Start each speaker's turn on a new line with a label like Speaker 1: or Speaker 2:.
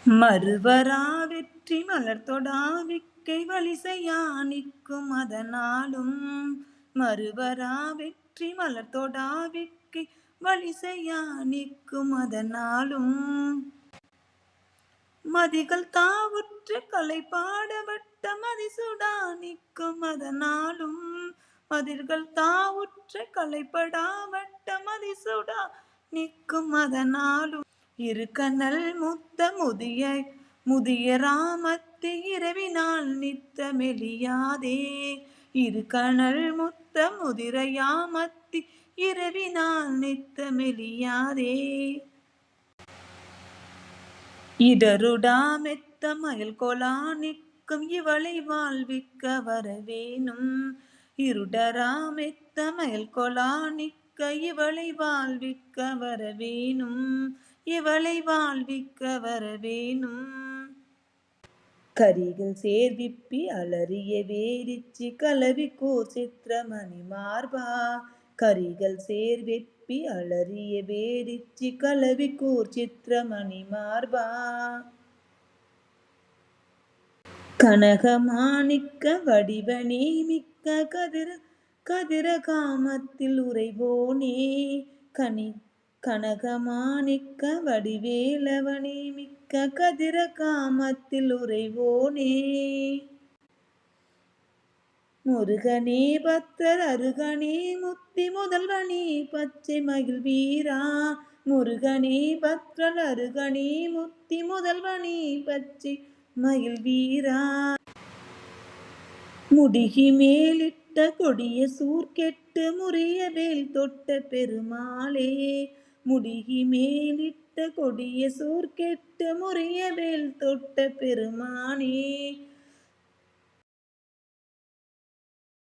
Speaker 1: மறுவரா வெற்றி மலர்த்தொடா விக்கை வலிசையா நிற்கும் அதனாலும். மறுவரா வெற்றி மலர்த்தொடா விக்கை வலிசையா நிற்கும் அதனாலும். மதிகள் தாவுற்ற கலை பாட வட்ட மதிசுடா நிற்கும் அதனாலும். மதிர்கள் தாவுற்ற கலைப்படா வட்ட மதிசுடா நிற்கும் அதனாலும். இருக்கனல் முத்த முதிய ராமத்து இரவினால் நித்த மெலியாதே. இருக்கனல் முத்த முதிரையாமத்தி இரவினால் நித்த மெலியாதே. இடருடா மெத்த மயல் கொலா நிற்கும் இவளை வாழ்விக்க வரவேணும். இருடரா மெத்த மயல் கொலா நிற்க இவளை வாழ்விக்க வரவேணும். இவளை வாழ்விக்க வரவேணும். கரிகள் சேர்விப்பி அலறிய வேரிச்சி கலவிக்கூர் சித்திரமணி மார்பா. கரிகள் சேர்வெப்பி அலறிய வேரிச்சி கலவிக்கூர் சித்திரமணி மார்பா. கனகமாணிக்க வடிவனே மிக்க கதிர காமத்தில் உறைவோனே. கனகமாணிக்க வடிவேலவனே மிக்க கதிர காமத்தில் உறைவோனே. முருகனே பத்தர் அருகனே முத்தி முதல்வனே பச்சை மகிழ் வீரா. முருகனே பத்தர் அருகனே முத்தி முதல்வனே பச்சை மகிழ் வீரா. முடிகி மேலிட்ட கொடிய சூர்கெட்டு முறிய வேல் தொட்ட பெருமாளே. முடிகி மேலிட்ட கொடிய சூர்கெட்டு முறிய வேல் தொட்ட பெருமானே.